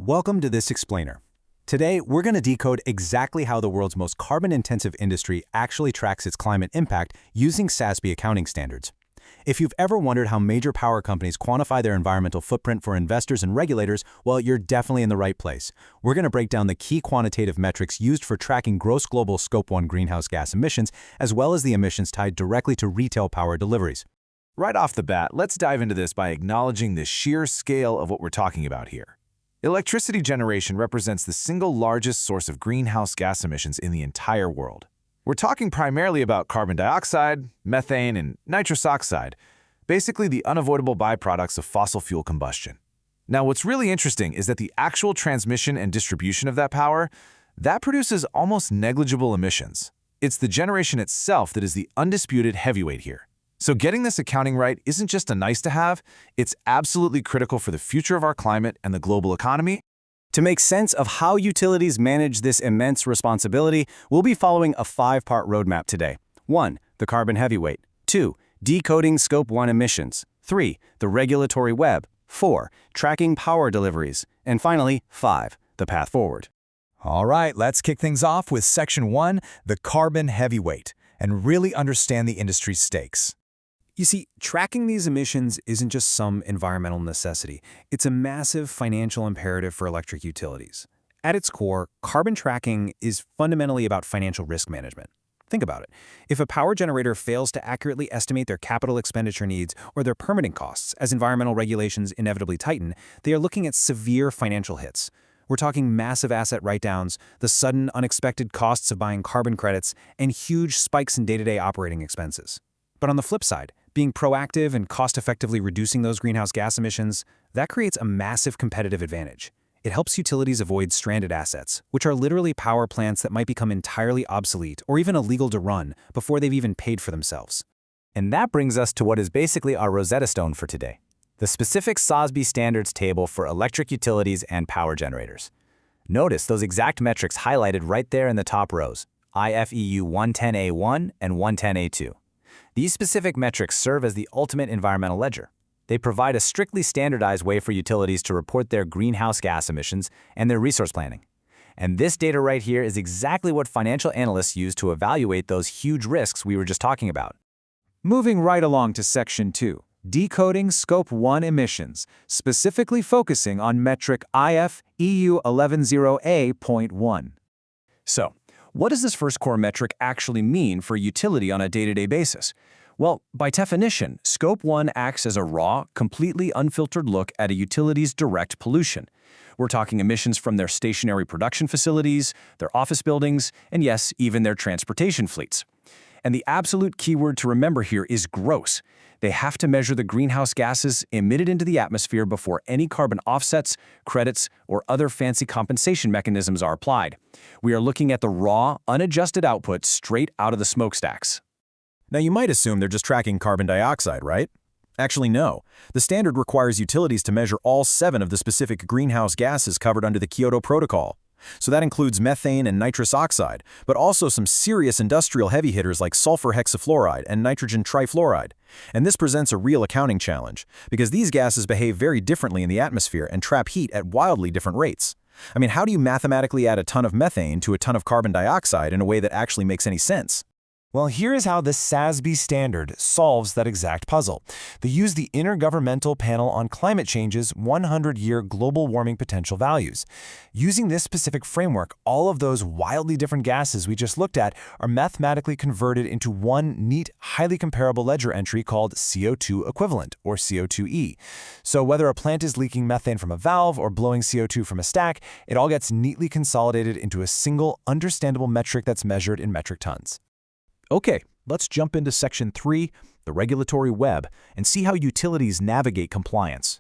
Welcome to this explainer. Today, we're going to decode exactly how the world's most carbon-intensive industry actually tracks its climate impact using SASB accounting standards. If you've ever wondered how major power companies quantify their environmental footprint for investors and regulators, well, you're definitely in the right place. We're going to break down the key quantitative metrics used for tracking gross global Scope 1 greenhouse gas emissions, as well as the emissions tied directly to retail power deliveries. Right off the bat, let's dive into this by acknowledging the sheer scale of what we're talking about here. Electricity generation represents the single largest source of greenhouse gas emissions in the entire world. We're talking primarily about carbon dioxide, methane, and nitrous oxide, basically the unavoidable byproducts of fossil fuel combustion. Now, what's really interesting is that the actual transmission and distribution of that power, that produces almost negligible emissions. It's the generation itself that is the undisputed heavyweight here. So getting this accounting right isn't just a nice-to-have, it's absolutely critical for the future of our climate and the global economy. To make sense of how utilities manage this immense responsibility, we'll be following a 5-part roadmap today. 1. The carbon heavyweight. 2. Decoding Scope 1 emissions. 3. The regulatory web. 4. Tracking power deliveries. And finally, 5. The path forward. All right, let's kick things off with Section 1, the carbon heavyweight, and really understand the industry's stakes. You see, tracking these emissions isn't just some environmental necessity. It's a massive financial imperative for electric utilities. At its core, carbon tracking is fundamentally about financial risk management. Think about it. If a power generator fails to accurately estimate their capital expenditure needs or their permitting costs as environmental regulations inevitably tighten, they are looking at severe financial hits. We're talking massive asset write-downs, the sudden, unexpected costs of buying carbon credits, and huge spikes in day-to-day operating expenses. But on the flip side, being proactive and cost-effectively reducing those greenhouse gas emissions, that creates a massive competitive advantage. It helps utilities avoid stranded assets, which are literally power plants that might become entirely obsolete or even illegal to run before they've even paid for themselves. And that brings us to what is basically our Rosetta Stone for today, the specific SASB standards table for electric utilities and power generators. Notice those exact metrics highlighted right there in the top rows, IFEU 110A1 and 110A2. These specific metrics serve as the ultimate environmental ledger. They provide a strictly standardized way for utilities to report their greenhouse gas emissions and their resource planning. And this data right here is exactly what financial analysts use to evaluate those huge risks we were just talking about. Moving right along to Section 2, decoding Scope 1 emissions, specifically focusing on metric IFEU 110A.1. So, what does this first core metric actually mean for a utility on a day-to-day basis? Well, by definition, Scope 1 acts as a raw, completely unfiltered look at a utility's direct pollution. We're talking emissions from their stationary production facilities, their office buildings, and yes, even their transportation fleets. And the absolute keyword to remember here is gross. They have to measure the greenhouse gases emitted into the atmosphere before any carbon offsets, credits, or other fancy compensation mechanisms are applied. We are looking at the raw, unadjusted output straight out of the smokestacks. Now, you might assume they're just tracking carbon dioxide, right? Actually, no. The standard requires utilities to measure all 7 of the specific greenhouse gases covered under the Kyoto Protocol. So that includes methane and nitrous oxide, but also some serious industrial heavy hitters like sulfur hexafluoride and nitrogen trifluoride. And this presents a real accounting challenge, because these gases behave very differently in the atmosphere and trap heat at wildly different rates. I mean, how do you mathematically add a ton of methane to a ton of carbon dioxide in a way that actually makes any sense? Well, here is how the SASB standard solves that exact puzzle. They use the Intergovernmental Panel on Climate Change's 100-year global warming potential values. Using this specific framework, all of those wildly different gases we just looked at are mathematically converted into one neat, highly comparable ledger entry called CO2 equivalent, or CO2e. So whether a plant is leaking methane from a valve or blowing CO2 from a stack, it all gets neatly consolidated into a single, understandable metric that's measured in metric tons. Okay, let's jump into Section 3, the regulatory web, and see how utilities navigate compliance.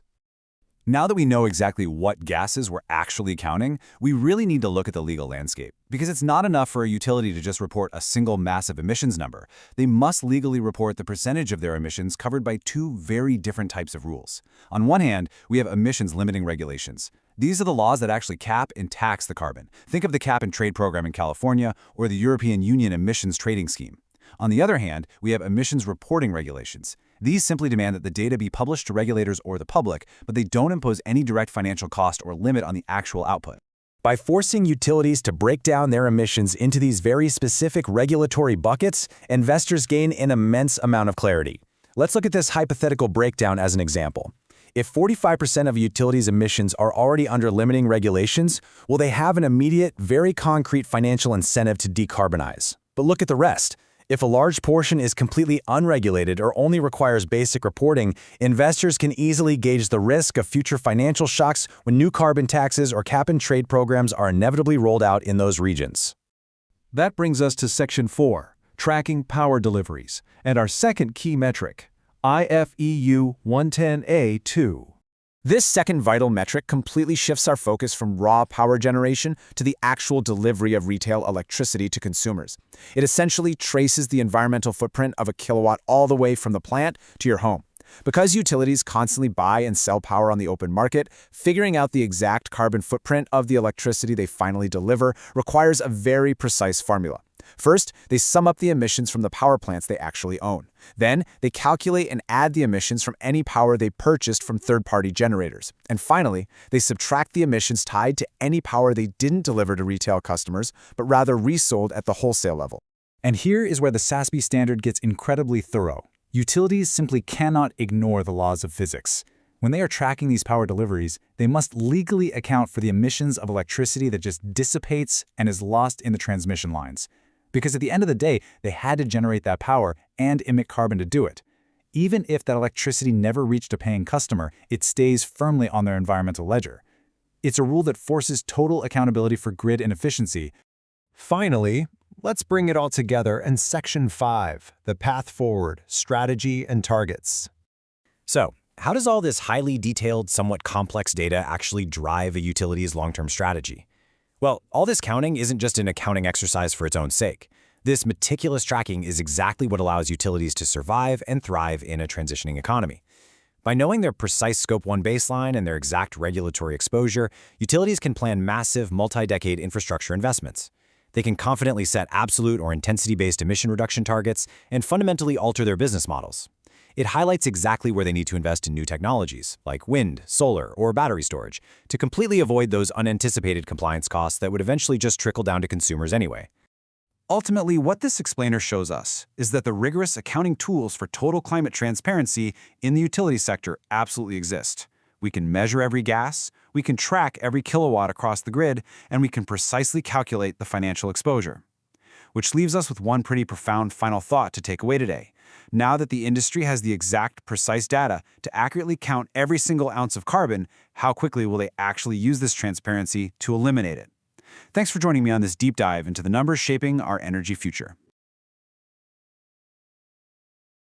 Now that we know exactly what gases we're actually counting, we really need to look at the legal landscape, because it's not enough for a utility to just report a single massive emissions number. They must legally report the percentage of their emissions covered by 2 very different types of rules. On one hand, we have emissions limiting regulations. These are the laws that actually cap and tax the carbon. Think of the Cap and Trade program in California or the European Union emissions trading scheme. On the other hand, we have emissions reporting regulations. These simply demand that the data be published to regulators or the public, but they don't impose any direct financial cost or limit on the actual output. By forcing utilities to break down their emissions into these very specific regulatory buckets, investors gain an immense amount of clarity. Let's look at this hypothetical breakdown as an example. If 45% of utilities' emissions are already under limiting regulations, will they have an immediate, very concrete financial incentive to decarbonize? But look at the rest. If a large portion is completely unregulated or only requires basic reporting, investors can easily gauge the risk of future financial shocks when new carbon taxes or cap-and-trade programs are inevitably rolled out in those regions. That brings us to Section 4, Tracking Power Deliveries, and our second key metric, IFEU 110A2. This second vital metric completely shifts our focus from raw power generation to the actual delivery of retail electricity to consumers. It essentially traces the environmental footprint of a kilowatt all the way from the plant to your home. Because utilities constantly buy and sell power on the open market, figuring out the exact carbon footprint of the electricity they finally deliver requires a very precise formula. First, they sum up the emissions from the power plants they actually own. Then, they calculate and add the emissions from any power they purchased from third-party generators. And finally, they subtract the emissions tied to any power they didn't deliver to retail customers, but rather resold at the wholesale level. And here is where the SASB standard gets incredibly thorough. Utilities simply cannot ignore the laws of physics. When they are tracking these power deliveries, they must legally account for the emissions of electricity that just dissipates and is lost in the transmission lines. Because at the end of the day, they had to generate that power and emit carbon to do it. Even if that electricity never reached a paying customer, it stays firmly on their environmental ledger. It's a rule that forces total accountability for grid inefficiency. Finally, let's bring it all together in Section 5, the path forward, strategy, and targets. So, how does all this highly detailed, somewhat complex data actually drive a utility's long-term strategy? Well, all this counting isn't just an accounting exercise for its own sake. This meticulous tracking is exactly what allows utilities to survive and thrive in a transitioning economy. By knowing their precise Scope 1 baseline and their exact regulatory exposure, utilities can plan massive, multi-decade infrastructure investments. They can confidently set absolute or intensity-based emission reduction targets and fundamentally alter their business models. It highlights exactly where they need to invest in new technologies, like wind, solar, or battery storage, to completely avoid those unanticipated compliance costs that would eventually just trickle down to consumers anyway. Ultimately, what this explainer shows us is that the rigorous accounting tools for total climate transparency in the utility sector absolutely exist. We can measure every gas, we can track every kilowatt across the grid, and we can precisely calculate the financial exposure. Which leaves us with one pretty profound final thought to take away today. Now that the industry has the exact, precise data to accurately count every single ounce of carbon, how quickly will they actually use this transparency to eliminate it? Thanks for joining me on this deep dive into the numbers shaping our energy future.